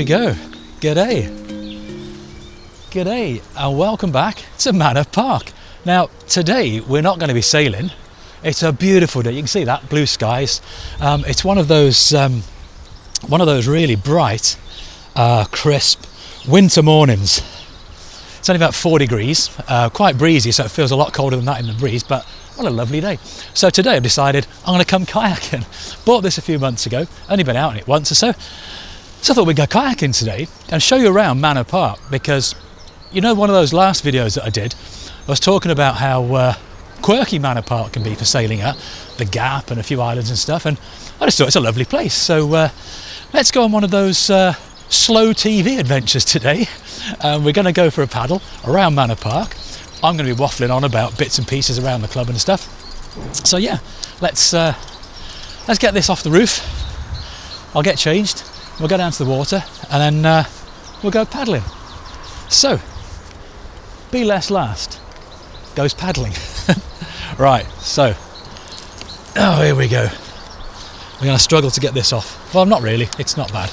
go. G'day. G'day and welcome back to Manor Park. Now today we're not going to be sailing. It's a beautiful day. You can see that, blue skies. It's one of those really bright, crisp winter mornings. It's only about 4 degrees, quite breezy, so it feels a lot colder than that in the breeze, but what a lovely day. So today I've decided I'm going to come kayaking. Bought this a few months ago, only been out in it once or so. So I thought we'd go kayaking today and show you around Manor Park, because you know, one of those last videos that I did, I was talking about how quirky Manor Park can be for sailing at, the Gap and a few islands and stuff, and I just thought it's a lovely place. So let's go on one of those slow TV adventures today. We're going to go for a paddle around Manor Park. I'm going to be waffling on about bits and pieces around the club and stuff. So yeah, let's get this off the roof. I'll get changed, we'll go down to the water, and then we'll go paddling. So, be less last goes paddling. Right, so, oh, here we go. We're going to struggle to get this off. Well, not really, it's not bad.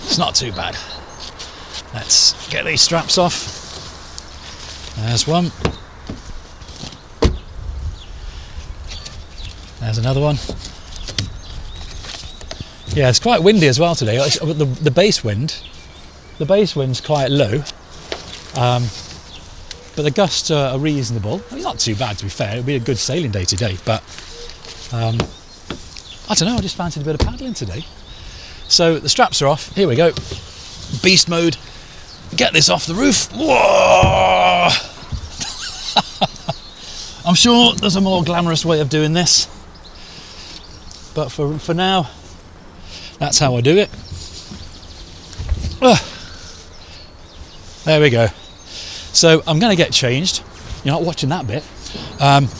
It's not too bad. Let's get these straps off. There's one. There's another one. Yeah, it's quite windy as well today. The base wind's quite low, but the gusts are reasonable. I mean, not too bad, to be fair. It'll be a good sailing day today, but I don't know, I just fancied a bit of paddling today. So the straps are off. Here we go. Beast mode. Get this off the roof. Whoa! I'm sure there's a more glamorous way of doing this, but for now, that's how I do it. There we go. So I'm going to get changed. You're not watching that bit.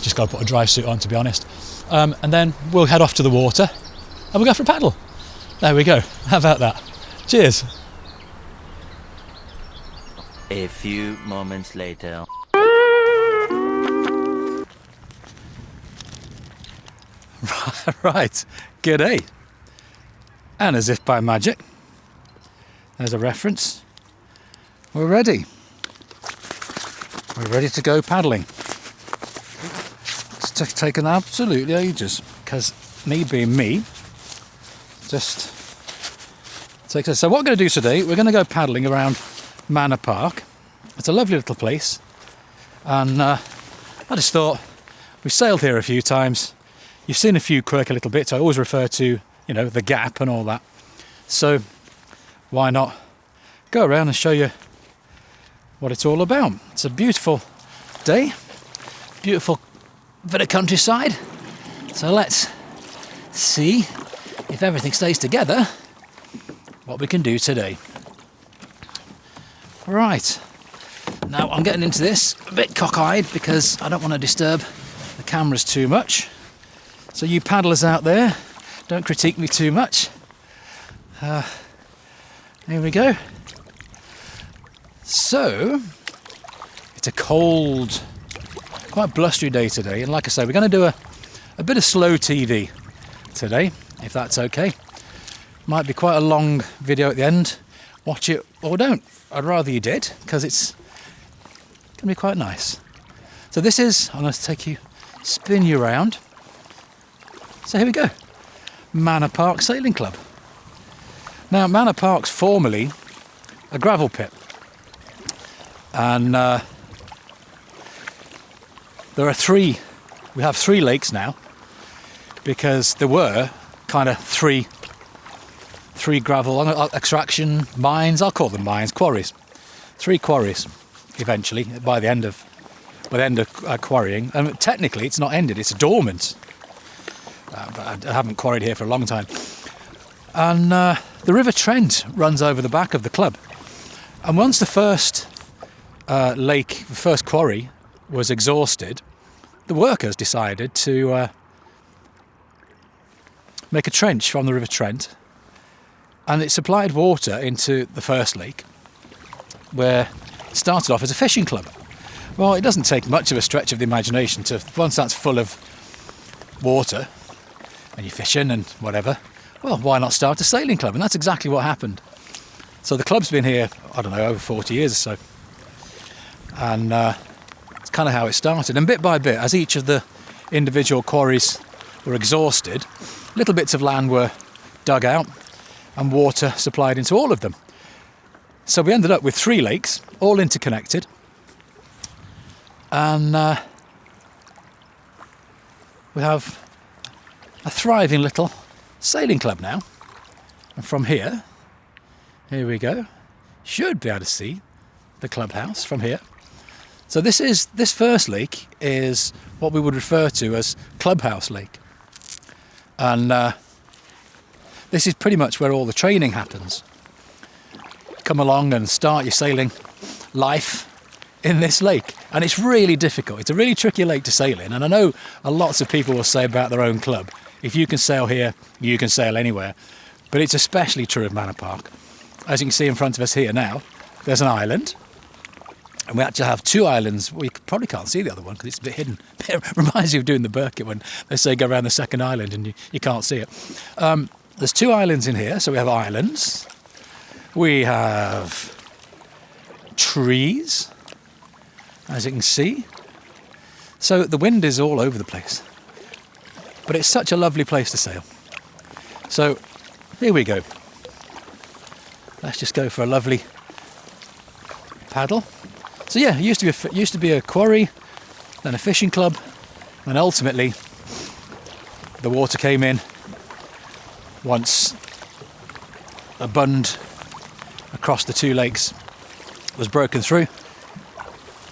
Just got to put a dry suit on, to be honest. And then we'll head off to the water and we'll go for a paddle. There we go. How about that? Cheers. A few moments later. Right. G'day. And as if by magic, there's a reference. We're ready. We're ready to go paddling. It's taken absolutely ages, because me being me, just takes us. So what we're going to do today, we're going to go paddling around Manor Park. It's a lovely little place, and I just thought, we've sailed here a few times. You've seen a few quirky little bits. I always refer to, you know, the Gap and all that. So why not go around and show you what it's all about. It's a beautiful day, beautiful bit of countryside. So let's see, if everything stays together, what we can do today. Right, now I'm getting into this a bit cockeyed because I don't want to disturb the cameras too much. So you paddlers out there, don't critique me too much. Here we go. So, it's a cold, quite blustery day today, and like I say, we're going to do a bit of slow TV today, if that's okay. Might be quite a long video at the end. Watch it or don't. I'd rather you did, because it's going to be quite nice. So this is, I'm going to take you, spin you around. So here we go, Manor Park Sailing Club. Now, Manor Park's formerly a gravel pit, and we have three lakes now, because there were kind of three gravel extraction mines. I'll call them mines, quarries. 3 quarries eventually by the end of quarrying, and technically it's not ended, it's dormant. But I haven't quarried here for a long time. And the River Trent runs over the back of the club. And once the first quarry was exhausted, the workers decided to make a trench from the River Trent, and it supplied water into the first lake, where it started off as a fishing club. Well, it doesn't take much of a stretch of the imagination to, once that's full of water, and you're fishing and whatever, well, why not start a sailing club? And that's exactly what happened. So the club's been here, I don't know, over 40 years or so. And it's kind of how it started. And bit by bit, as each of the individual quarries were exhausted, little bits of land were dug out and water supplied into all of them. So we ended up with 3 lakes, all interconnected. And we have a thriving little sailing club now. And from here we go. Should be able to see the clubhouse from here. So this first lake is what we would refer to as Clubhouse Lake. And this is pretty much where all the training happens. Come along and start your sailing life in this lake. And it's really difficult. It's a really tricky lake to sail in. And I know lots of people will say about their own club, if you can sail here, you can sail anywhere. But it's especially true of Manor Park. As you can see in front of us here now, there's an island. And we actually have 2 islands. We probably can't see the other one because it's a bit hidden. It reminds you of doing the Burkett when they say go around the second island and you can't see it. There's 2 islands in here, so we have islands. We have trees, as you can see. So the wind is all over the place. But it's such a lovely place to sail. So here we go. Let's just go for a lovely paddle. So yeah, it used to be a quarry, then a fishing club, and ultimately the water came in once a bund across the 2 lakes was broken through,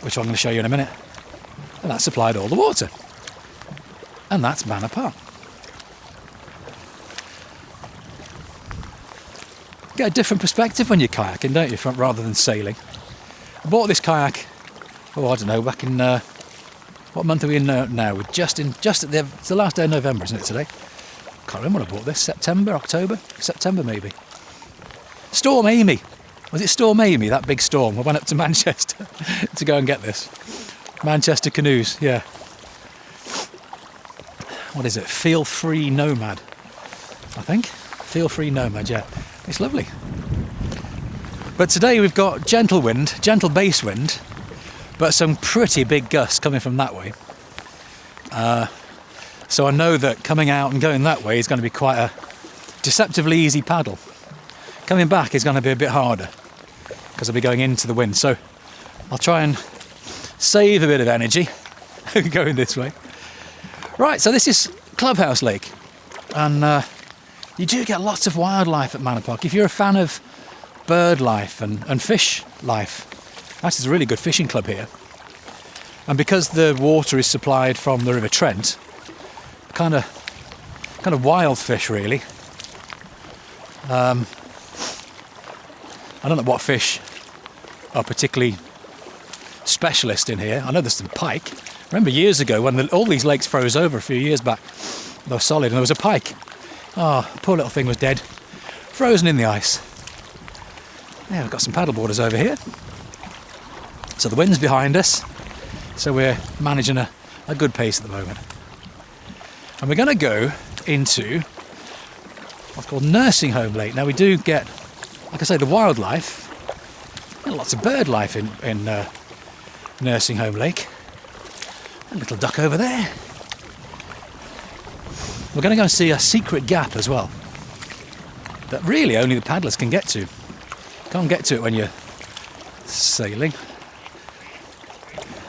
which I'm going to show you in a minute, and that supplied all the water. And that's Manor Park. Get a different perspective when you're kayaking, don't you, rather than sailing. I bought this kayak, I don't know, back in, what month are we in now? We're it's the last day of November, isn't it, today? Can't remember when I bought this, September maybe. Storm Amy. Was it Storm Amy, that big storm? I went up to Manchester to go and get this. Manchester Canoes, yeah. What is it? Feel Free Nomad, I think. Feel Free Nomad, yeah. It's lovely. But today we've got gentle base wind, but some pretty big gusts coming from that way. So I know that coming out and going that way is going to be quite a deceptively easy paddle. Coming back is going to be a bit harder because I'll be going into the wind. So I'll try and save a bit of energy going this way. Right, so this is Clubhouse Lake, and you do get lots of wildlife at Manor Park. If you're a fan of bird life and fish life, that is a really good fishing club here. And because the water is supplied from the River Trent, kind of wild fish really. I don't know what fish are particularly specialist in here. I know there's some pike. I remember years ago when all these lakes froze over a few years back. They were solid and there was a pike. Oh, poor little thing was dead. Frozen in the ice. Yeah, we've got some paddle boarders over here. So the wind's behind us. So we're managing a good pace at the moment. And we're going to go into what's called Nursing Home Lake. Now we do get, like I say, the wildlife. Lots of bird life in Nursing Home Lake. A little duck over there. We're going to go and see a secret gap as well that really only the paddlers can get to. Can't get to it when you're sailing.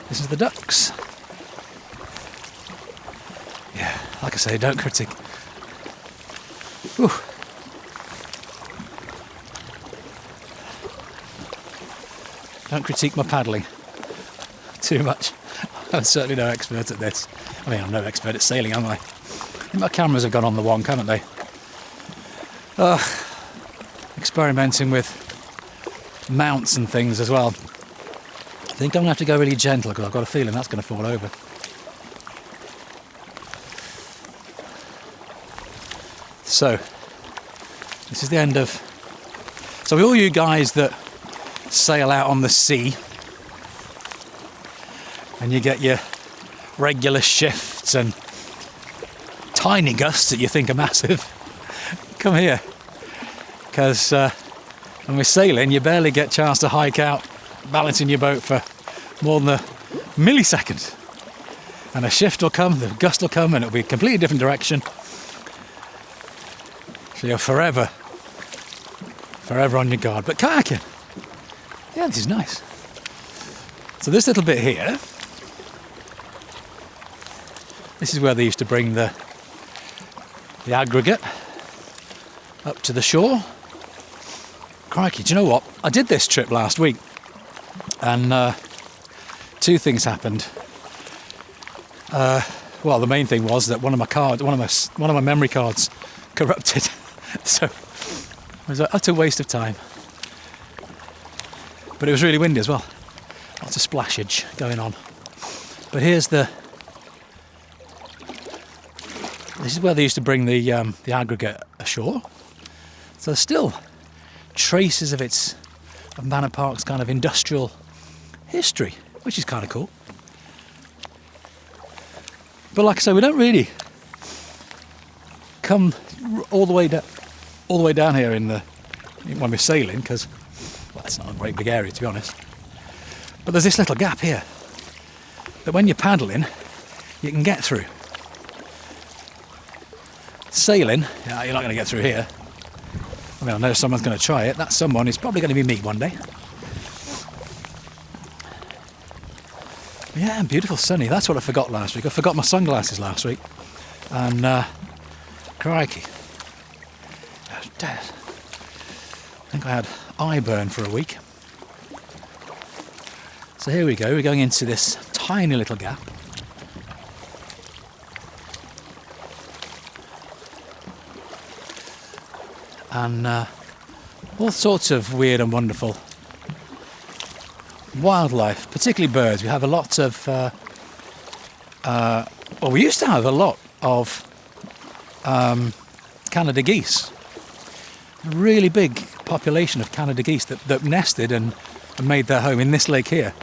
This is the ducks. Yeah, like I say, don't critique. Whew. Don't critique my paddling too much. I'm certainly no expert at this. I mean, I'm no expert at sailing, am I? My cameras have gone on the wonk, haven't they? Experimenting with mounts and things as well. I think I'm going to have to go really gentle because I've got a feeling that's going to fall over. So, this is the end of... So all you guys that sail out on the sea and you get your regular shifts and tiny gusts that you think are massive, come here, because And with sailing, you barely get a chance to hike out, balancing your boat for more than a millisecond. And a shift will come, the gust will come, and it'll be a completely different direction. So you're forever on your guard. But kayaking, yeah, this is nice. So this little bit here, this is where they used to bring the aggregate up to the shore. Crikey, do you know what? I did this trip last week, and two things happened. Well, the main thing was that one of my memory cards corrupted, so it was an utter waste of time. But it was really windy as well. Lots of splashage going on. But here's this is where they used to bring the aggregate ashore. So there's still traces of Manor Park's kind of industrial history, which is kind of cool. But like I say, we don't really come all the way down here when we're sailing, because well, it's not a great big area to be honest. But there's this little gap here that when you're paddling, you can get through. Sailing, yeah, you're not going to get through here. I mean, I know someone's going to try it. That someone is probably going to be me one day. Yeah, beautiful sunny. That's what I forgot last week. I forgot my sunglasses last week. And crikey. I was dead. I think I had eye burn for a week. So here we go. We're going into this tiny little gap. And all sorts of weird and wonderful wildlife, particularly birds. We have a lot of, well, we used to have a lot of Canada geese. A really big population of Canada geese that nested and made their home in this lake here.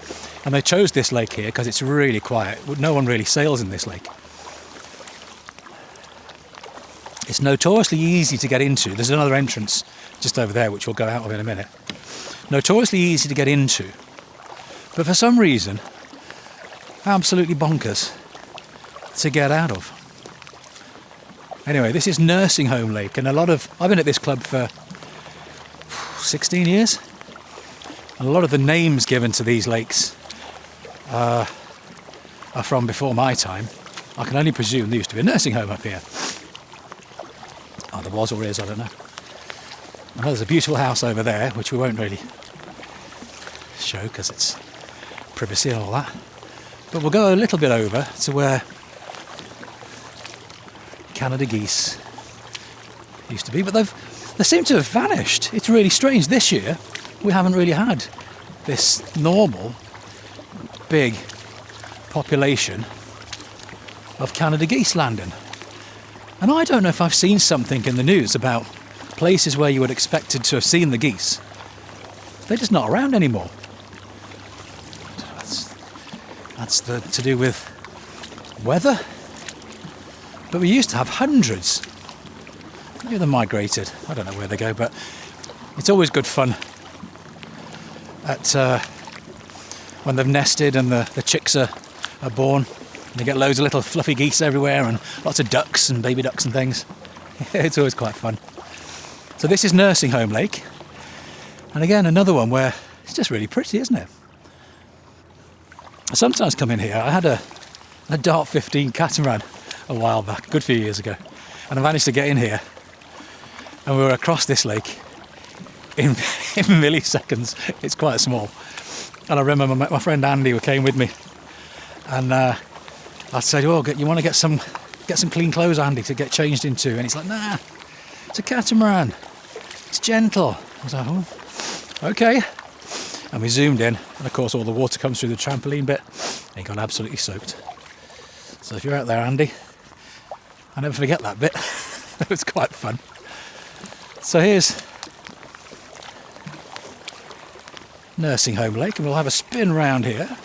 And they chose this lake here because it's really quiet. No one really sails in this lake. It's notoriously easy to get into. There's another entrance just over there, which we'll go out of in a minute. Notoriously easy to get into. But for some reason, absolutely bonkers to get out of. Anyway, this is Nursing Home Lake, and I've been at this club for 16 years, and a lot of the names given to these lakes are from before my time. I can only presume there used to be a nursing home up here. Oh, there was or is, I don't know. I know there's a beautiful house over there, which we won't really show because it's privacy and all that. But we'll go a little bit over to where Canada geese used to be, but they seem to have vanished. It's really strange. This year, we haven't really had this normal big population of Canada geese landing. And I don't know if I've seen something in the news about places where you would expected to have seen the geese. They're just not around anymore. That's to do with weather. But we used to have hundreds. Maybe they migrated. I don't know where they go, but it's always good fun at when they've nested and the chicks are born. They get loads of little fluffy geese everywhere and lots of ducks and baby ducks and things. It's always quite fun. So this is Nursing Home Lake. And again, another one where it's just really pretty, isn't it? I sometimes come in here. I had a Dart 15 catamaran a while back, a good few years ago. And I managed to get in here. And we were across this lake in milliseconds. It's quite small. And I remember my friend Andy who came with me. And I said, "Oh, you want to get some clean clothes, Andy, to get changed into?" And he's like, "Nah, it's a catamaran. It's gentle." I was like, "Oh, okay." And we zoomed in, and of course all the water comes through the trampoline bit, and he got absolutely soaked. So if you're out there, Andy, I never forget that bit. It was quite fun. So here's Nursing Home Lake, and we'll have a spin round here.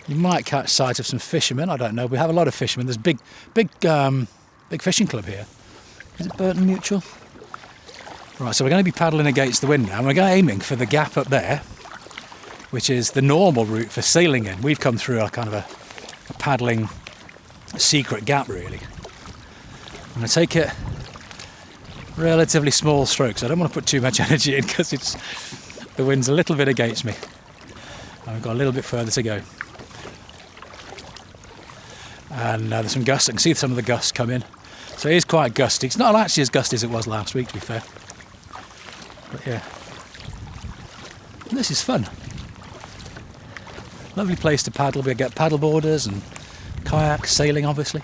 You might catch sight of some fishermen. I don't know. We have a lot of fishermen. There's big fishing club here. Is it Burton Mutual? Right, so we're going to be paddling against the wind now, and we're going aiming for the gap up there, which is the normal route for sailing in. We've come through a kind of a paddling secret gap, really. I'm going to take it relatively small strokes. I don't want to put too much energy in because the wind's a little bit against me. And we've got a little bit further to go. And there's some gusts. I can see some of the gusts come in. So it is quite gusty. It's not actually as gusty as it was last week, to be fair. But yeah. This is fun. Lovely place to paddle. We get paddle boarders and kayaks, sailing obviously.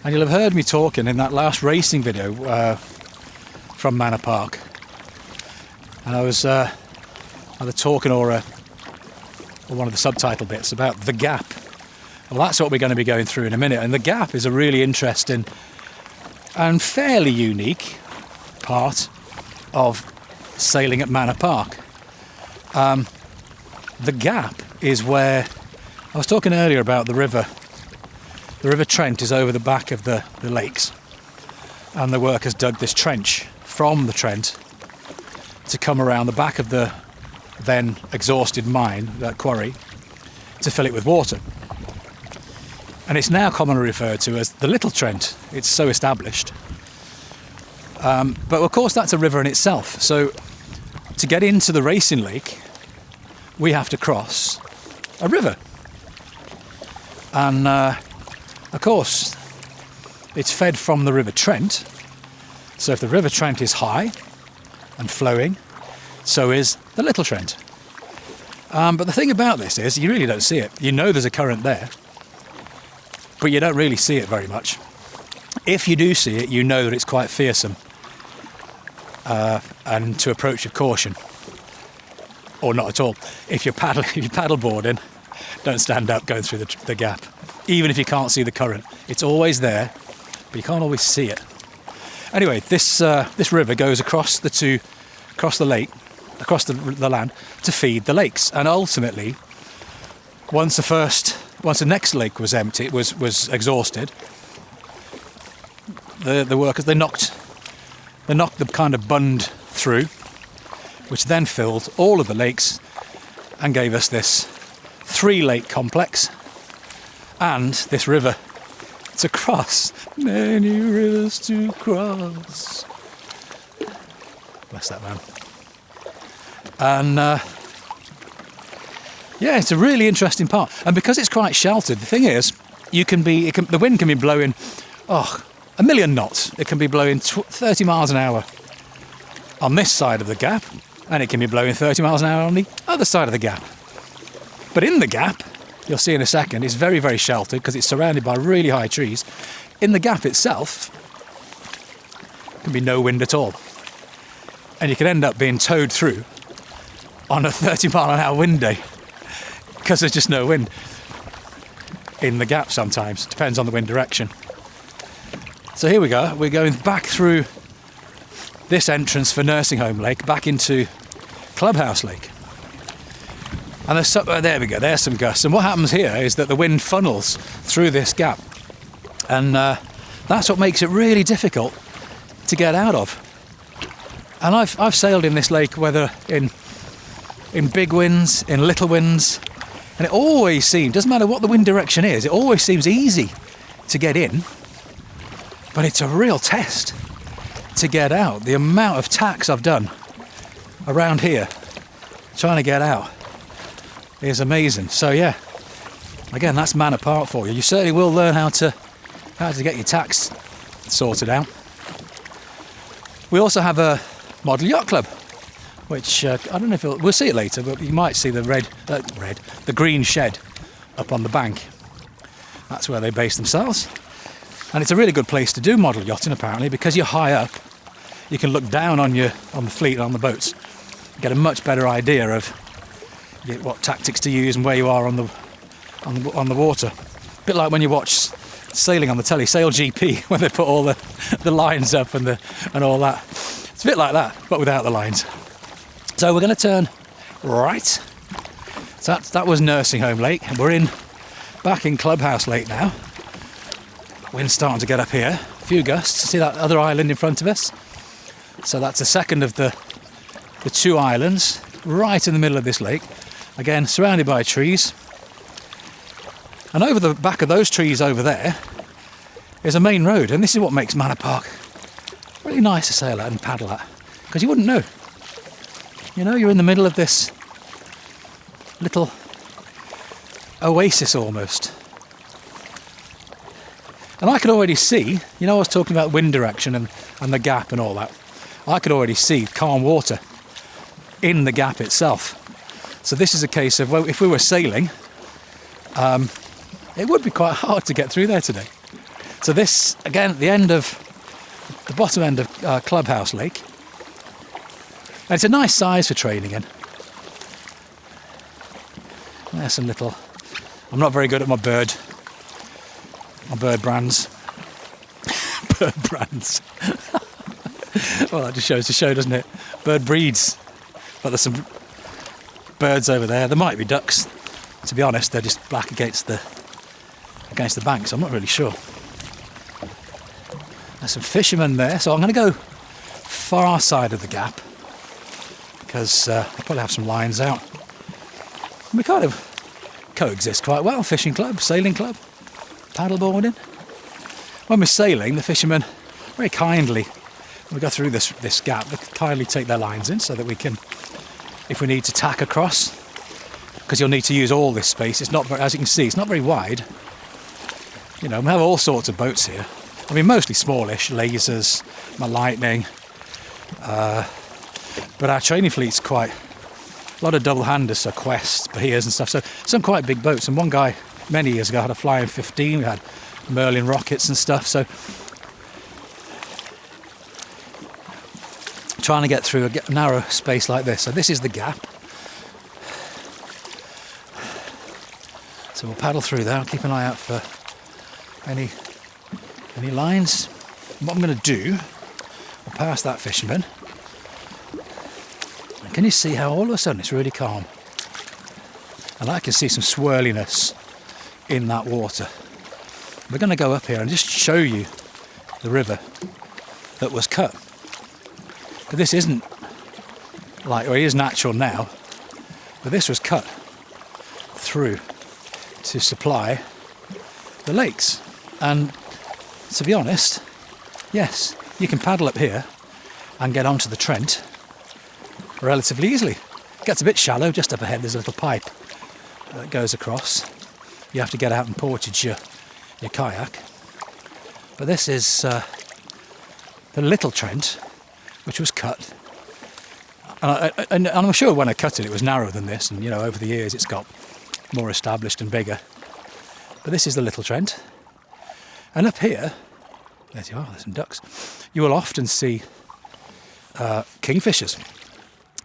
And you'll have heard me talking in that last racing video from Manor Park. And I was either talking or one of the subtitle bits about the gap. Well, that's what we're going to be going through in a minute. And the gap is a really interesting and fairly unique part of sailing at Manor Park. The gap is where I was talking earlier about the river. The River Trent is over the back of the lakes, and the workers dug this trench from the Trent to come around the back of the then exhausted mine, that quarry, to fill it with water. And it's now commonly referred to as the Little Trent. It's so established. But of course that's a river in itself. So to get into the racing lake, we have to cross a river. And of course, it's fed from the River Trent. So if the River Trent is high and flowing, so is the Little Trent. But the thing about this is you really don't see it. You know there's a current there, but you don't really see it very much. If you do see it, you know that it's quite fearsome and to approach with caution. Or not at all. If you're paddle boarding, don't stand up going through the gap. Even if you can't see the current, it's always there, but you can't always see it. Anyway, this river goes across the lake, across the land to feed the lakes, and ultimately, once the next lake was empty, was exhausted, the workers they knocked the kind of bund through, which then filled all of the lakes and gave us this 3-lake complex. And this river to cross. Many rivers to cross. Bless that man. And yeah, it's a really interesting part. And because it's quite sheltered, the thing is, the wind can be blowing, a million knots. It can be blowing 30 miles an hour on this side of the gap, and it can be blowing 30 miles an hour on the other side of the gap. But in the gap, you'll see in a second, it's very, very sheltered because it's surrounded by really high trees. In the gap itself, can be no wind at all. And you can end up being towed through on a 30 mile an hour wind day because there's just no wind in the gap sometimes. Depends on the wind direction. So here we go. We're going back through this entrance for Nursing Home Lake, back into Clubhouse Lake. And there we go, there's some gusts. And what happens here is that the wind funnels through this gap. And that's what makes it really difficult to get out of. And I've sailed in this lake, whether in big winds, in little winds, and it always seems, doesn't matter what the wind direction is, it always seems easy to get in. But it's a real test to get out. The amount of tacks I've done around here, trying to get out, is amazing. So yeah, again, that's Manor Park for you. You certainly will learn how to get your tacks sorted out. We also have a model yacht club, which I don't know if we'll see it later, but you might see the green shed up on the bank. That's where they base themselves, and it's a really good place to do model yachting apparently, because you're high up. You can look down on the fleet, on the boats, get a much better idea of what tactics to use and where you are on the water. A bit like when you watch sailing on the telly, Sail GP, when they put all the lines up and all that. It's a bit like that, but without the lines. So we're going to turn right. So that was Nursing Home Lake, and we're back in Clubhouse Lake now. Wind's starting to get up here. A few gusts. See that other island in front of us? So that's the second of the two islands right in the middle of this lake. Again, surrounded by trees. And over the back of those trees over there is a main road. And this is what makes Manor Park really nice to sail at and paddle at. Because you wouldn't know. You know, you're in the middle of this little oasis almost. And I could already see, you know, I was talking about wind direction and the gap and all that. I could already see calm water in the gap itself. So this is a case of, well, if we were sailing, it would be quite hard to get through there today. So this, again, at the end of, the bottom end of Clubhouse Lake. And it's a nice size for training in. There's some little, I'm not very good at my bird brands. Bird brands. Well, that just shows the show, doesn't it? Bird breeds. But there's some birds over there. There might be ducks. To be honest, they're just black against the bank, so I'm not really sure. There's some fishermen there, so I'm going to go far side of the gap because I'll probably have some lines out. And we kind of coexist quite well. Fishing club, sailing club, paddleboarding. When we're sailing, the fishermen very kindly, when we go through this gap, they kindly take their lines in so that we can, if we need to tack across, because you'll need to use all this space. It's not, as you can see, it's not very wide. You know, we have all sorts of boats here. I mean, mostly smallish, lasers, my lightning. But our training fleet's quite, a lot of double-handers, so Quests, Bahias and stuff. So some quite big boats. And one guy, many years ago, had a Flying 15. We had Merlin rockets and stuff. So trying to get through a narrow space like this. So this is the gap. So we'll paddle through there. I'll keep an eye out for any lines. And what I'm going to do, I'll pass that fisherman. And can you see how all of a sudden it's really calm? And I can see some swirliness in that water. We're going to go up here and just show you the river that was cut. But this isn't like, or it is natural now, but this was cut through to supply the lakes. And to be honest, yes, you can paddle up here and get onto the Trent relatively easily. It gets a bit shallow just up ahead. There's a little pipe that goes across. You have to get out and portage your kayak. But this is the little Trent, which was cut. And I'm sure when I cut it, it was narrower than this. And, you know, over the years, it's got more established and bigger. But this is the little Trent. And up here, there you are, there's some ducks. You will often see kingfishers.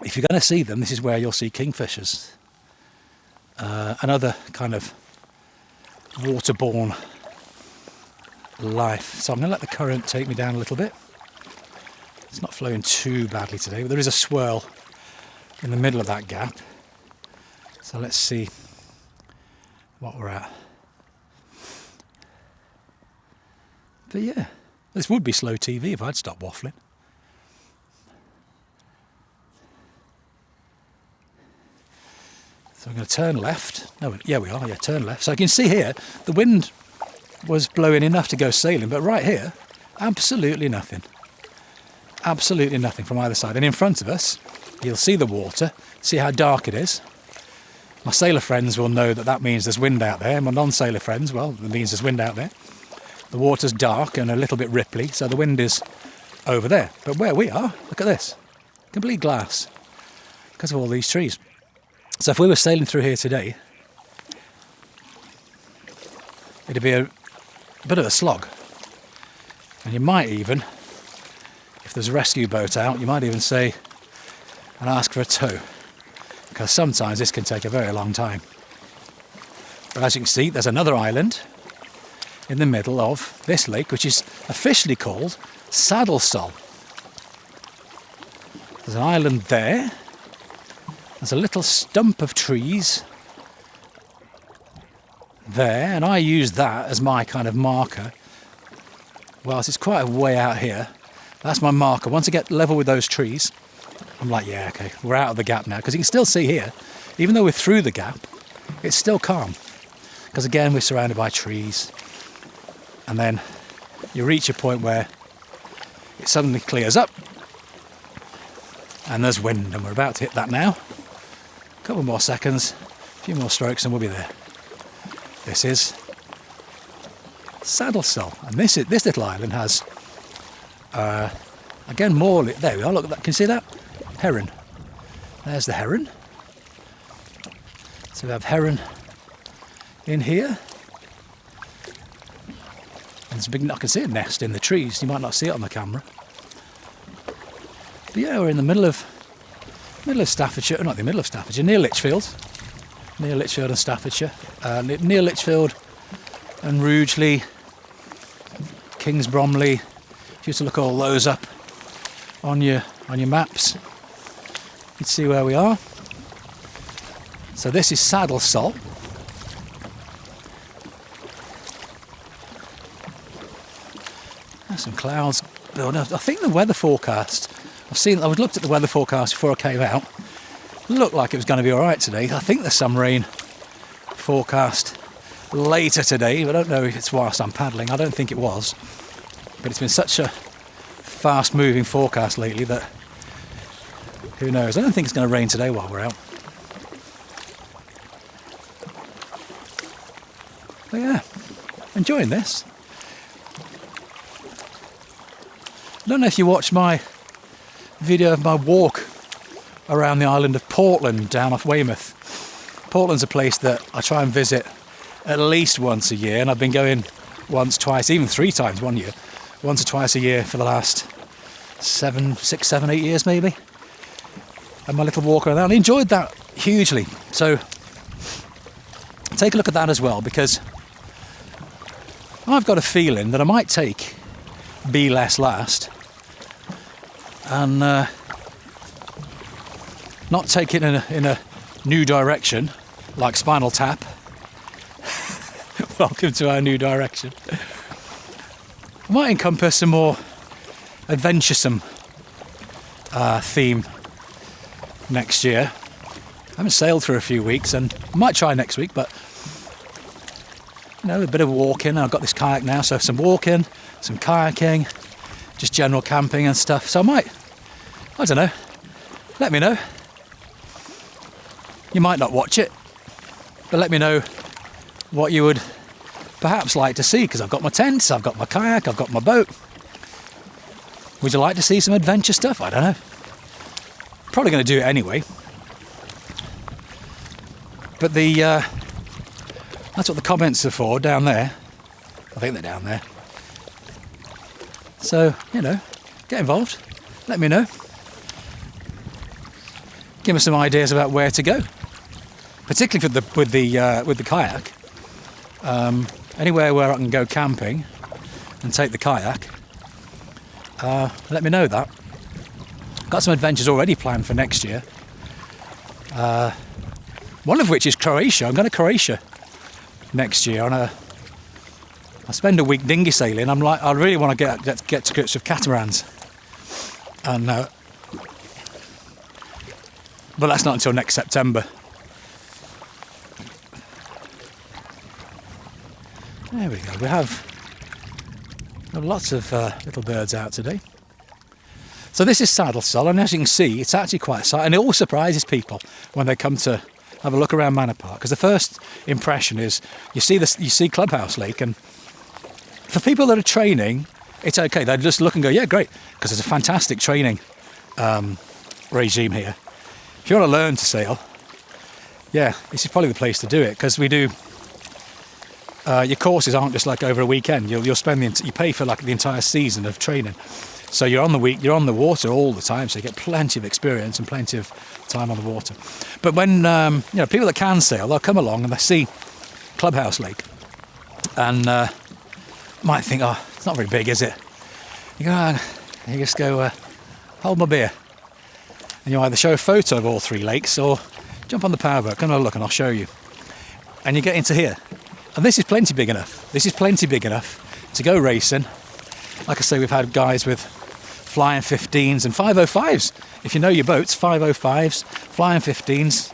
If you're going to see them, this is where you'll see kingfishers. And other kind of waterborne life. So I'm going to let the current take me down a little bit. It's not flowing too badly today, but there is a swirl in the middle of that gap. So let's see what we're at. But yeah, this would be slow TV if I'd stop waffling. So I'm going to turn left. No, yeah, we are. Yeah, turn left. So I can see here, the wind was blowing enough to go sailing, but right here, absolutely nothing. Absolutely nothing from either side. And in front of us, you'll see the water, see how dark it is. My sailor friends will know that that means there's wind out there. My non-sailor friends, well, it means there's wind out there. The water's dark and a little bit ripply, so the wind is over there. But where we are, look at this. Complete glass because of all these trees. So if we were sailing through here today, it'd be a bit of a slog. And you might even, if there's a rescue boat out, you might even say and ask for a tow, because sometimes this can take a very long time. But as you can see, there's another island in the middle of this lake, which is officially called Saddle Sol. There's an island there. There's a little stump of trees there, and I use that as my kind of marker whilst it's quite a way out here, that's my marker. Once I get level with those trees, I'm like, yeah, okay, we're out of the gap now. Because you can still see here, even though we're through the gap, it's still calm. Because again, we're surrounded by trees. And then you reach a point where it suddenly clears up. And there's wind, and we're about to hit that now. A couple more seconds, a few more strokes, and we'll be there. This is Saddle Sol, and this little island has, again, more. There we are. Look at that. Can you see that? Heron. There's the heron. So we have heron in here. And there's a big. I can see a nest in the trees. You might not see it on the camera. But yeah, we're in the middle of Staffordshire. Not the middle of Staffordshire. Near Lichfield and Staffordshire. Near Lichfield and Rugeley, Kings Bromley. If you were to look all those up on your maps, you'd see where we are. So this is Saddle Sol. There's some clouds building up. I think the weather forecast, I looked at the weather forecast before I came out. It looked like it was going to be alright today. I think there's some rain forecast later today, but I don't know if it's whilst I'm paddling. I don't think it was. But it's been such a fast moving forecast lately that who knows. I don't think it's going to rain today while we're out. But yeah, enjoying this. I don't know if you watched my video of my walk around the island of Portland down off Weymouth. Portland's a place that I try and visit at least once a year, and I've been going once, twice, even 3 times one year, once or twice a year for the last 6, 7, 8 years maybe. And my little walk around there, and I enjoyed that hugely. So take a look at that as well, because I've got a feeling that I might take Be Less Last and not take it in a new direction like Spinal Tap. Welcome to our new direction. I might encompass a more adventuresome theme next year. I haven't sailed for a few weeks, and I might try next week, but you know, a bit of walking. I've got this kayak now, so some walking, some kayaking, just general camping and stuff. So I don't know, let me know. You might not watch it, but let me know what you would perhaps like to see, because I've got my tents, I've got my kayak, I've got my boat. Would you like to see some adventure stuff? I don't know. Probably going to do it anyway. But that's what the comments are for down there. I think they're down there. So, you know, get involved. Let me know. Give me some ideas about where to go. Particularly with the kayak. Anywhere where I can go camping and take the kayak. Let me know that. Got some adventures already planned for next year. One of which is Croatia. I'm going to Croatia next year. I spend a week dinghy sailing. I really want to get to grips with catamarans. And but that's not until next September. There we go. We have lots of little birds out today. So this is Saddle Sol, and as you can see, it's actually quite a sight, and it all surprises people when they come to have a look around Manor Park, because the first impression is you see Clubhouse Lake, and for people that are training, it's okay. They just look and go, yeah, great, because there's a fantastic training regime here. If you want to learn to sail, yeah, this is probably the place to do it, because we do. Your courses aren't just like over a weekend. You'll spend you pay for like the entire season of training. So you're on the water all the time. So you get plenty of experience and plenty of time on the water. But when people that can sail, they'll come along and they see Clubhouse Lake, and might think, oh, it's not very big, is it? You go, you just go, hold my beer, and you either show a photo of all 3 lakes or jump on the powerboat, come and have a look, and I'll show you. And you get into here. And this is plenty big enough. This is plenty big enough to go racing, Like I say, we've had guys with flying 15s and 505s. If you know your boats, 505s, flying 15s.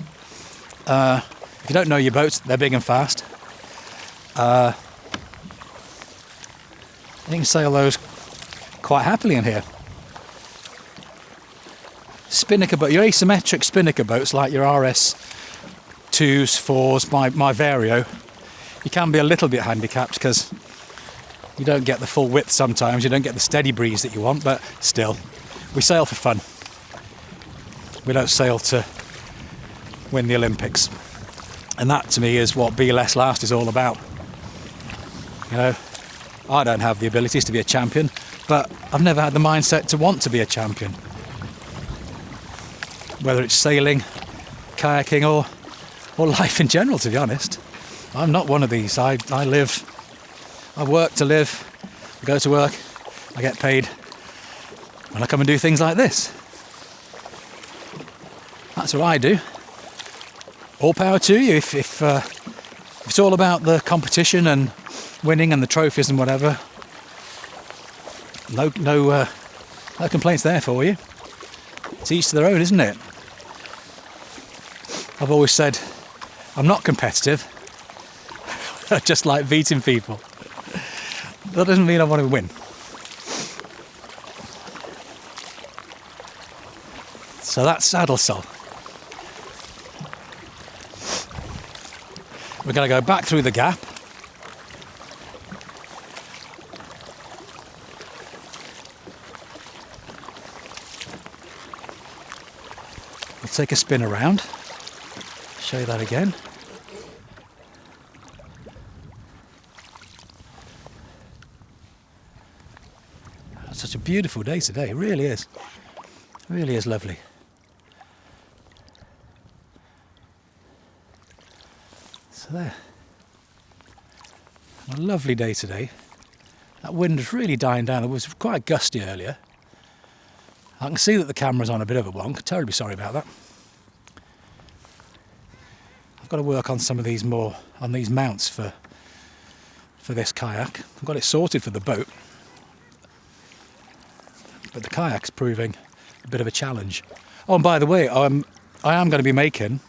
If you don't know your boats, they're big and fast. You can sail those quite happily in here. Spinnaker boat, your asymmetric spinnaker boats like your RS 2s, 4s, my Vario, you can be a little bit handicapped because you don't get the full width sometimes, you don't get the steady breeze that you want, but still, we sail for fun. We don't sail to win the Olympics. And that to me is what Be Less Last is all about. You know, I don't have the abilities to be a champion, but I've never had the mindset to want to be a champion. Whether it's sailing, kayaking or life in general, to be honest. I'm not one of these. I work to live, I go to work, I get paid, and I come and do things like this. That's what I do. All power to you. If it's all about the competition and winning and the trophies and whatever, no complaints there for you. It's each to their own, isn't it? I've always said I'm not competitive. I just like beating people. That doesn't mean I want to win. So that's saddle sole. We're going to go back through the gap. We'll take a spin around. Show you that again. It's such a beautiful day today, it really is. It really is lovely. So there. A lovely day today. That wind is really dying down. It was quite gusty earlier. I can see that the camera's on a bit of a wonk. Terribly sorry about that. I've got to work on some of these more, on these mounts for this kayak. I've got it sorted for the boat. But the kayak's proving a bit of a challenge. Oh, and by the way, I am going to be making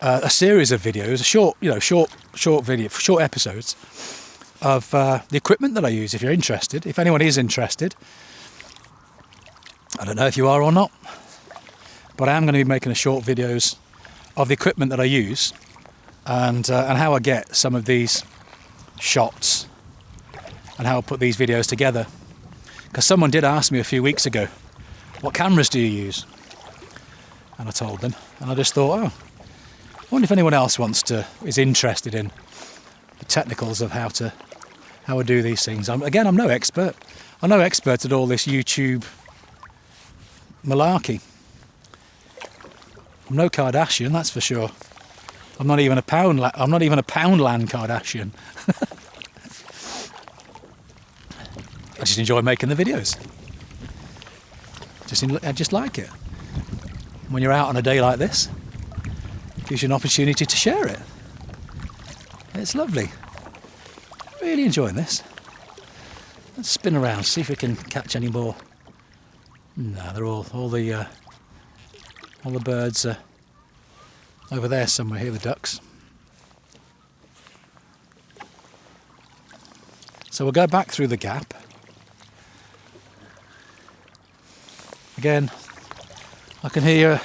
a series of videos, short episodes of the equipment that I use. If you're interested, if anyone is interested, I don't know if you are or not, but I am going to be making short videos of the equipment that I use and how I get some of these shots and how I put these videos together. Because someone did ask me a few weeks ago, what cameras do you use? And I told them, and I just thought, I wonder if anyone else is interested in the technicals of how I do these things. I'm no expert. I'm no expert at all this YouTube malarkey. I'm no Kardashian, that's for sure. I'm not even a Poundland Kardashian. I just enjoy making the videos. I just like it. When you're out on a day like this, it gives you an opportunity to share it. It's lovely. Really enjoying this. Let's spin around, see if we can catch any more. No, they're all the birds are over there somewhere. Here, the ducks. So we'll go back through the gap. Again, I can hear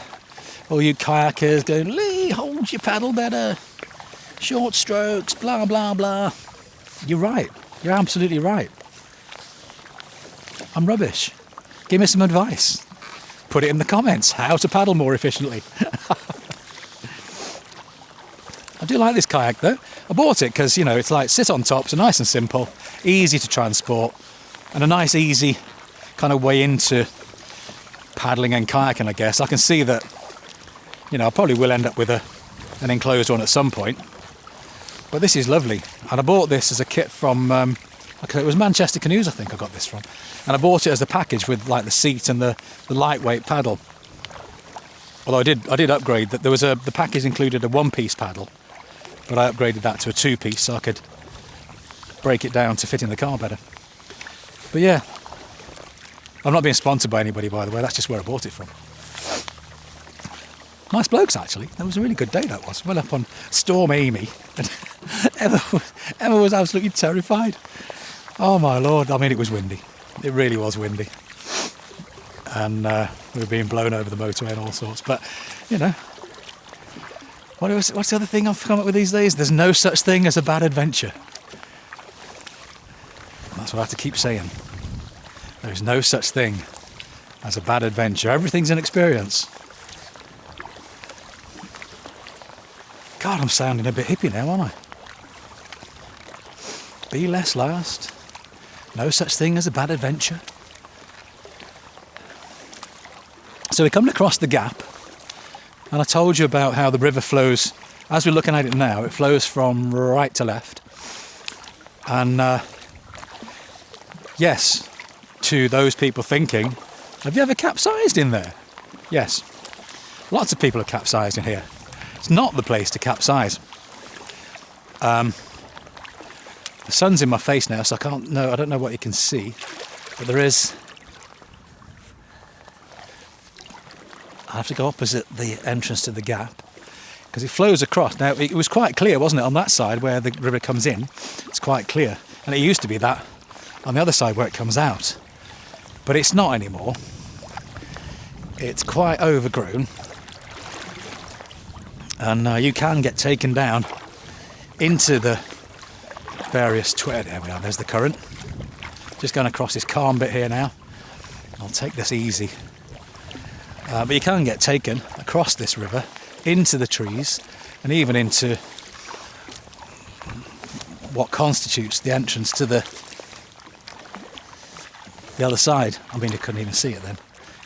all you kayakers going, Lee, hold your paddle better. Short strokes, blah, blah, blah. You're right. You're absolutely right. I'm rubbish. Give me some advice. Put it in the comments. How to paddle more efficiently. I do like this kayak though. I bought it because, it's like sit on top. It's nice and simple, easy to transport, and a nice, easy kind of way into paddling and kayaking, I guess. I can see that, I probably will end up with an enclosed one at some point. But this is lovely. And I bought this as a kit from, it was Manchester Canoes, I think I got this from. And I bought it as a package with like the seat and the lightweight paddle. Although I did upgrade that. The package included a one-piece paddle, but I upgraded that to a two-piece so I could break it down to fit in the car better. But yeah, I'm not being sponsored by anybody, by the way. That's just where I bought it from. Nice blokes, actually. That was a really good day, that was. Went up on Storm Amy. And Emma was absolutely terrified. Oh, my Lord. I mean, it was windy. It really was windy. And we were being blown over the motorway and all sorts. But, you know, what's the other thing I've come up with these days? There's no such thing as a bad adventure. That's what I have to keep saying. There is no such thing as a bad adventure. Everything's an experience. God, I'm sounding a bit hippie now, aren't I? Be less last. No such thing as a bad adventure. So we come across the gap, and I told you about how the river flows. As we're looking at it now, it flows from right to left. And yes, to those people thinking, have you ever capsized in there? Yes. Lots of people have capsized in here. It's not the place to capsize. The sun's in my face now, so I don't know what you can see, but there is. I have to go opposite the entrance to the gap because it flows across. Now it was quite clear, wasn't it, on that side where the river comes in? It's quite clear, and it used to be that on the other side where it comes out, but it's not anymore. It's quite overgrown. And you can get taken down into the various there we are, there's the current. Just going across this calm bit here now. I'll take this easy. But you can get taken across this river into the trees and even into what constitutes the entrance to the other side. I mean, you couldn't even see it then.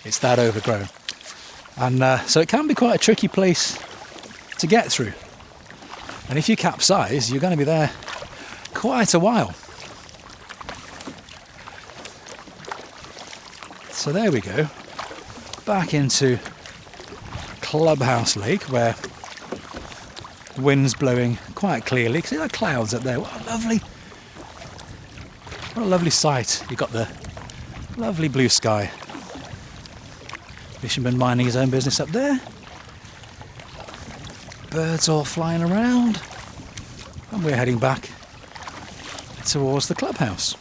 It's that overgrown. And so it can be quite a tricky place to get through, and if you capsize, you're going to be there quite a while. So there we go, back into Clubhouse Lake where the wind's blowing quite clearly. See that clouds up there? What a lovely sight. You've got the lovely blue sky. Fisherman minding his own business up there. Birds all flying around, and we're heading back towards the clubhouse.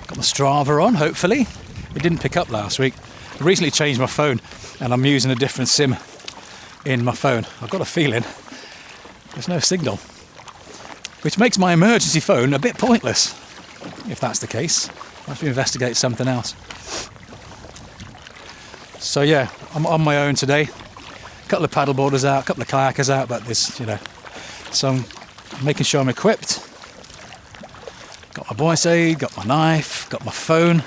Got my Strava on, hopefully. It didn't pick up last week. I recently changed my phone and I'm using a different SIM in my phone. I've got a feeling there's no signal, which makes my emergency phone a bit pointless. If that's the case, I'll have to investigate something else. So yeah, I'm on my own today. A couple of paddleboarders out, a couple of kayakers out, but this, you know, so I'm making sure I'm equipped. Got my buoyancy aid, got my knife, got my phone.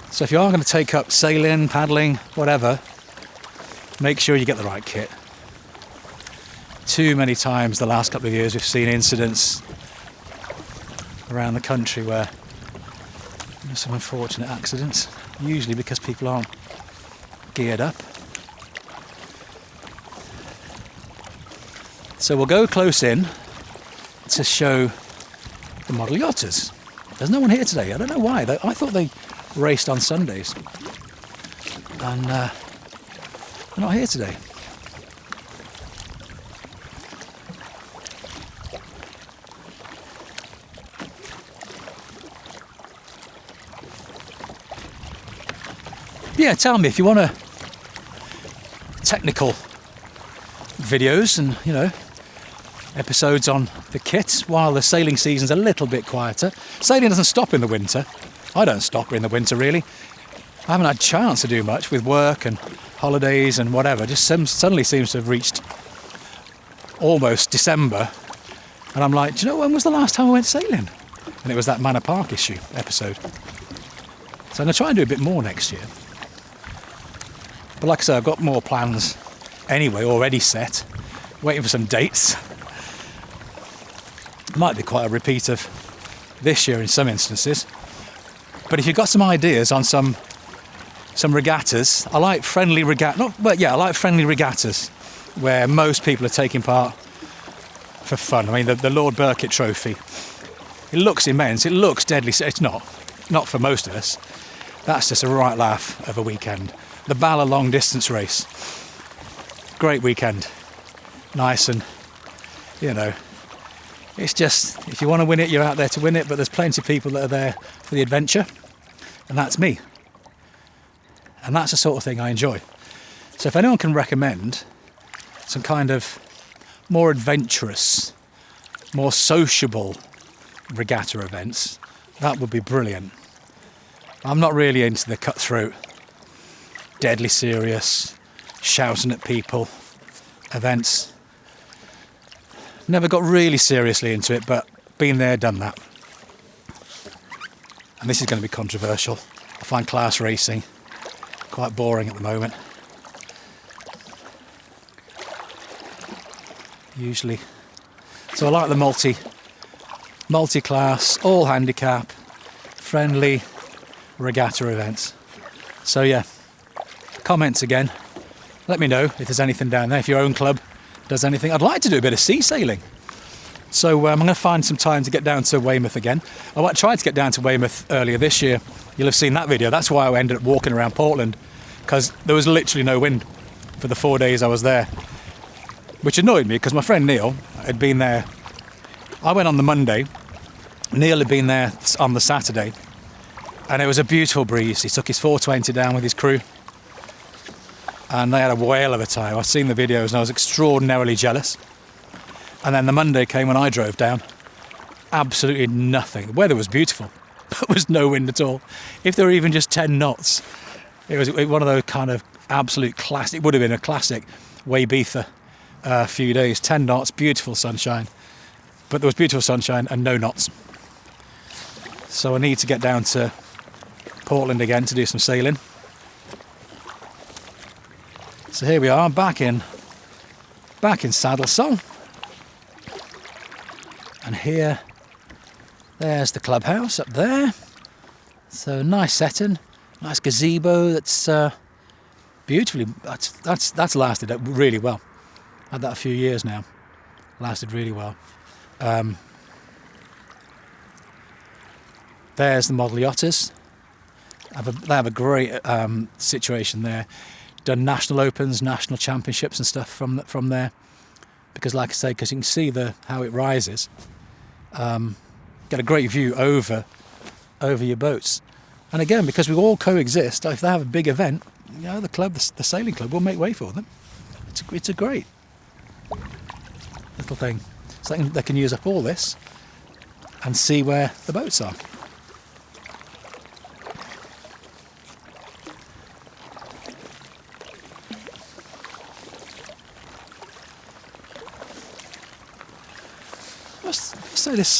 So if you are going to take up sailing, paddling, whatever, make sure you get the right kit. Too many times the last couple of years we've seen incidents around the country where there's some unfortunate accidents, usually because people aren't geared up. So we'll go close in to show the model yachters. There's no one here today. I don't know why. I thought they raced on Sundays, and they're not here today. Yeah, tell me if you want technical videos and, you know, episodes on the kit while the sailing season's a little bit quieter. Sailing doesn't stop in the winter. I don't stop in the winter, really. I haven't had a chance to do much with work and holidays and whatever. Just suddenly seems to have reached almost December, and I'm like, do you know when was the last time I went sailing? And it was that Manor Park episode. So I'm going to try and do a bit more next year. But like I say, I've got more plans anyway already set, waiting for some dates. Might be quite a repeat of this year in some instances. But if you've got some ideas on some regattas, I like friendly regattas. I like friendly regattas where most people are taking part for fun. I mean, the Lord Burkitt Trophy, it looks immense, it looks deadly. It's not for most of us. That's just a right laugh of a weekend. The Bala long distance race, great weekend, nice, and you know, it's just, if you want to win it, you're out there to win it, but there's plenty of people that are there for the adventure, and that's me. And that's the sort of thing I enjoy. So if anyone can recommend some kind of more adventurous, more sociable regatta events, that would be brilliant. I'm not really into the cutthroat, deadly serious, shouting at people events. Never got really seriously into it, but been there, done that. And this is going to be controversial. I find class racing quite boring at the moment. Usually. So I like the multi-class, all handicap, friendly regatta events. So yeah, comments again. Let me know if there's anything down there, if your own club does anything. I'd like to do a bit of sea sailing. So I'm going to find some time to get down to Weymouth again. I tried to get down to Weymouth earlier this year. You'll have seen that video. That's why I ended up walking around Portland, because there was literally no wind for the 4 days I was there, which annoyed me because my friend Neil had been there. I went on the Monday. Neil had been there on the Saturday, and it was a beautiful breeze. He took his 420 down with his crew, and they had a whale of a time. I've seen the videos and I was extraordinarily jealous. And then the Monday came when I drove down. Absolutely nothing. The weather was beautiful, but there was no wind at all. If there were even just 10 knots, it was one of those kind of absolute classic. It would have been a classic Weybetha few days. 10 knots, beautiful sunshine. But there was beautiful sunshine and no knots. So I need to get down to Portland again to do some sailing. So here we are, back in Saddlesong. And there's the clubhouse up there. So nice setting, nice gazebo that's beautifully, that's lasted really well. Had that a few years now. Lasted really well. There's the model yachters. They have a great situation there. Done national opens, national championships and stuff from there. Because like I say, because you can see how it rises. Get a great view over your boats. And again, because we all coexist, if they have a big event, you know, the sailing club will make way for them. It's a great little thing. So they can use up all this and see where the boats are. So this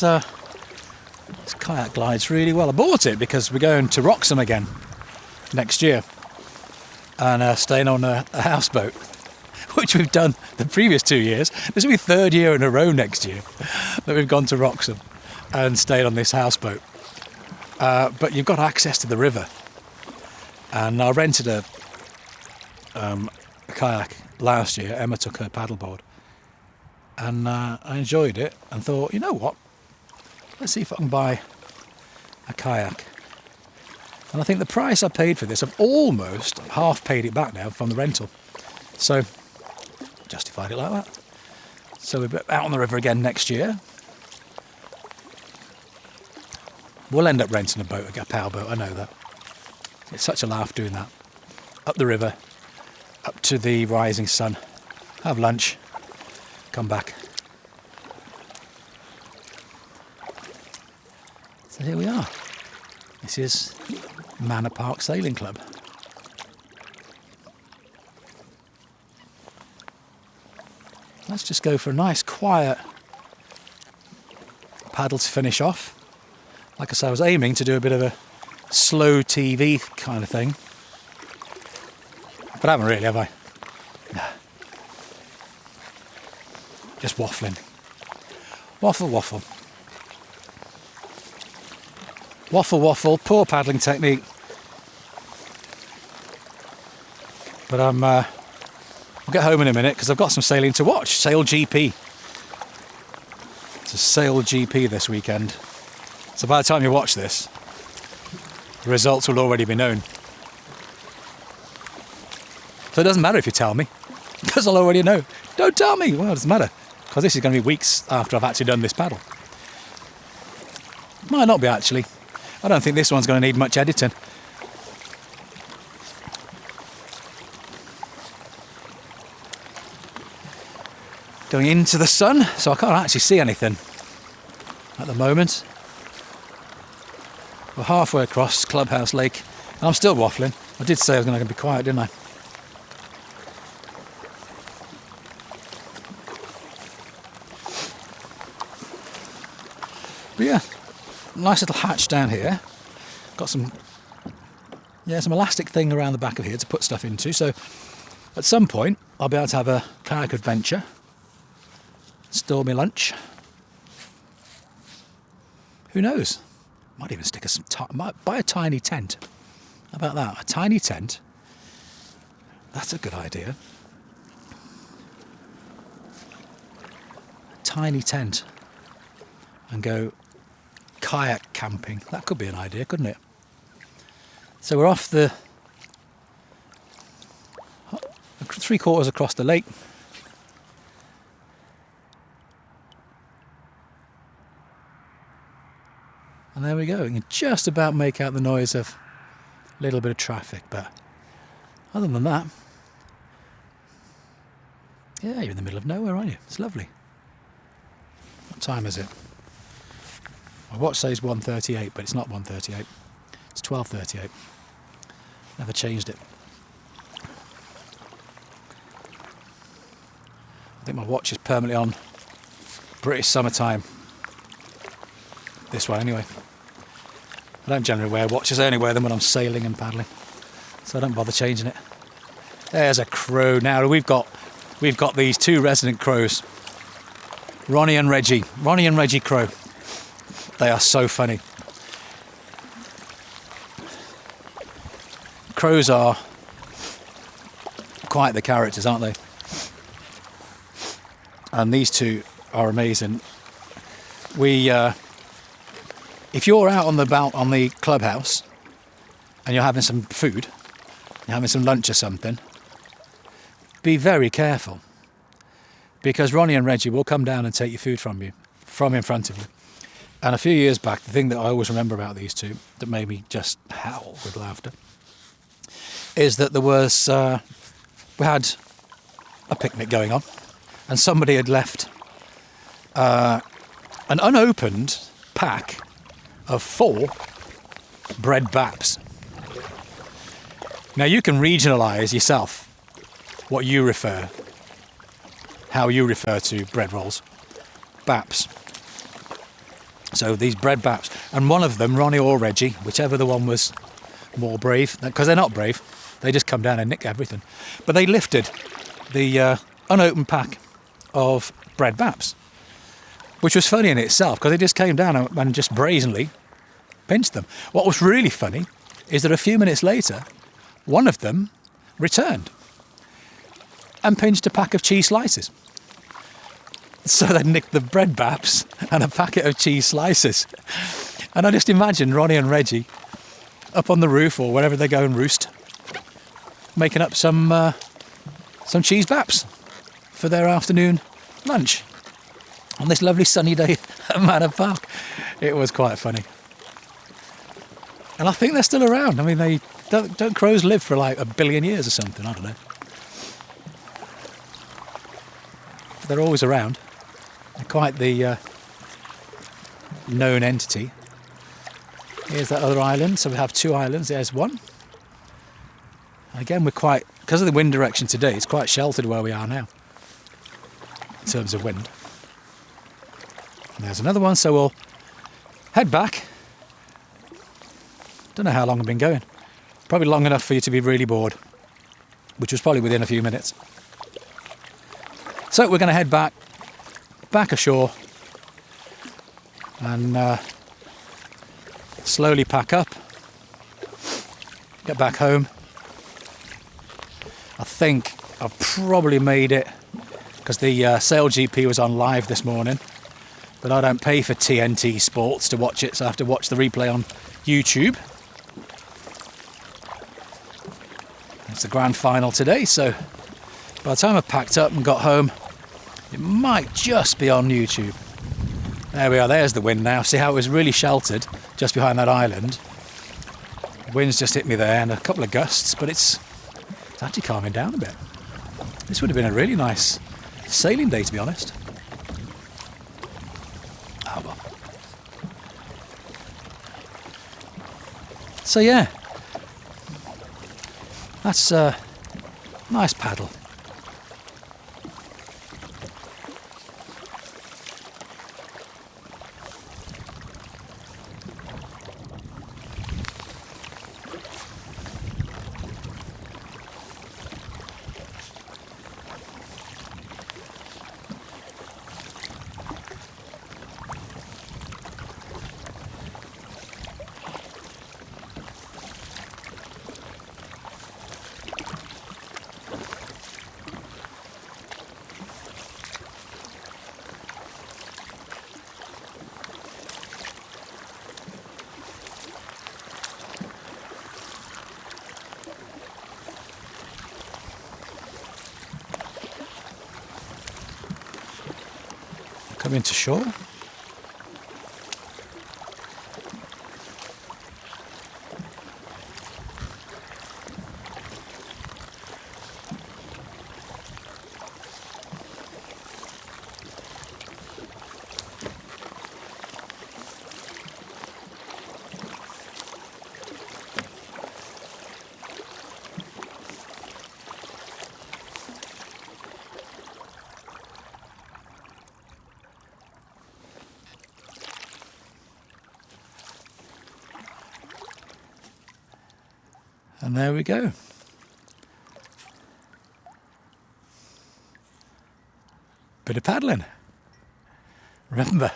kayak glides really well. I bought it because we're going to Wroxham again next year and staying on a houseboat, which we've done the previous 2 years. This will be third year in a row next year that we've gone to Wroxham and stayed on this houseboat. But you've got access to the river, and I rented a kayak last year. Emma took her paddleboard. And I enjoyed it and thought, you know what, let's see if I can buy a kayak. And I think the price I paid for this, I've almost half paid it back now from the rental. So, justified it like that. So we're out on the river again next year. We'll end up renting a boat, a powerboat, I know that. It's such a laugh doing that. Up the river, up to the rising sun, have lunch, come back. So here we are. This is Manor Park Sailing Club. Let's just go for a nice quiet paddle to finish off. Like I said, I was aiming to do a bit of a slow TV kind of thing, but I haven't really, have I? No. Just waffling. Waffle, waffle. Waffle, waffle. Poor paddling technique. But I'm We'll get home in a minute because I've got some sailing to watch. Sail GP. It's a Sail GP this weekend. So by the time you watch this, the results will already be known. So it doesn't matter if you tell me, because I'll already know. Don't tell me. Well, it doesn't matter, because this is going to be weeks after I've actually done this paddle. Might not be, actually. I don't think this one's going to need much editing. Going into the sun, so I can't actually see anything at the moment. We're halfway across Clubhouse Lake, and I'm still waffling. I did say I was going to be quiet, didn't I? But yeah, nice little hatch down here. Got some elastic thing around the back of here to put stuff into. So at some point, I'll be able to have a kayak adventure. Store me lunch. Who knows? Might even stick might buy a tiny tent. How about that? A tiny tent. That's a good idea. A tiny tent. And go kayak camping. That could be an idea, couldn't it? So we're off the 3/4 across the lake. And there we go. You can just about make out the noise of a little bit of traffic, but other than that, yeah, you're in the middle of nowhere, aren't you? It's lovely. What time is it? My watch says 1:38, but it's not 1:38. It's 12:38. Never changed it. I think my watch is permanently on British summertime. This way anyway. I don't generally wear watches, I only wear them when I'm sailing and paddling. So I don't bother changing it. There's a crow. Now we've got these two resident crows. Ronnie and Reggie. Ronnie and Reggie Crow. They are so funny. Crows are quite the characters, aren't they? And these two are amazing. If you're out on the clubhouse and you're having some food, you're having some lunch or something, be very careful, because Ronnie and Reggie will come down and take your food from in front of you. And a few years back, the thing that I always remember about these two that made me just howl with laughter is that there was we had a picnic going on, and somebody had left an unopened pack of 4 bread baps. Now you can regionalise yourself how you refer to bread rolls. Baps. So these bread baps, and one of them, Ronnie or Reggie, whichever the one was more brave, because they're not brave, they just come down and nick everything. But they lifted the unopened pack of bread baps, which was funny in itself, because they just came down and just brazenly pinched them. What was really funny is that a few minutes later, one of them returned and pinched a pack of cheese slices. So they nicked the bread baps and a packet of cheese slices. And I just imagine Ronnie and Reggie up on the roof or wherever they go and roost, making up some cheese baps for their afternoon lunch on this lovely sunny day at Manor Park. It was quite funny. And I think they're still around. I mean, don't crows live for like 1 billion years or something? I don't know. But they're always around. They're quite the known entity. Here's that other island. So we have 2 islands. There's one. And again, because of the wind direction today, it's quite sheltered where we are now in terms of wind. And there's another one. So we'll head back. Don't know how long I've been going. Probably long enough for you to be really bored, which was probably within a few minutes. So we're going to head back ashore and slowly pack up, get back home. I think I've probably made it because the Sail GP was on live this morning, but I don't pay for TNT Sports to watch it, so I have to watch the replay on YouTube. It's the grand final today, so by the time I packed up and got home, it might just be on YouTube. There we are, there's the wind now. See how it was really sheltered just behind that island? The wind's just hit me there and a couple of gusts, but it's actually calming down a bit. This would have been a really nice sailing day, to be honest. Oh well. So yeah, that's a nice paddle. Coming to shore. And there we go. Bit of paddling. Remember,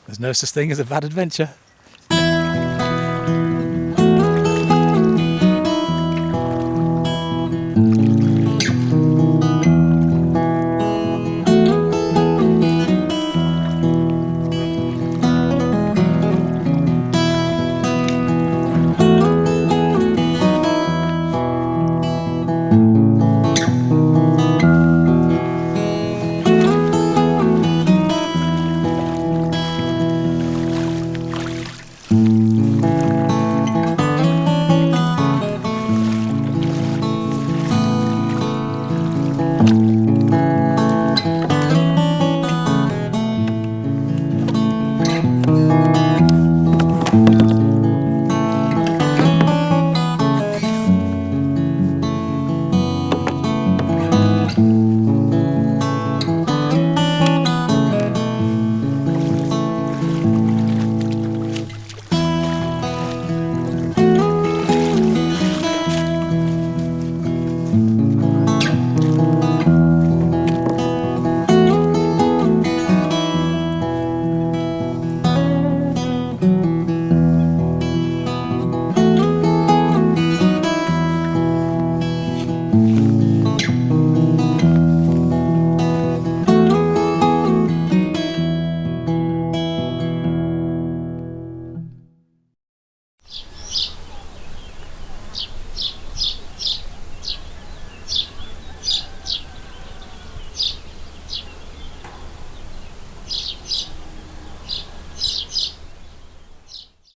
there's no such thing as a bad adventure.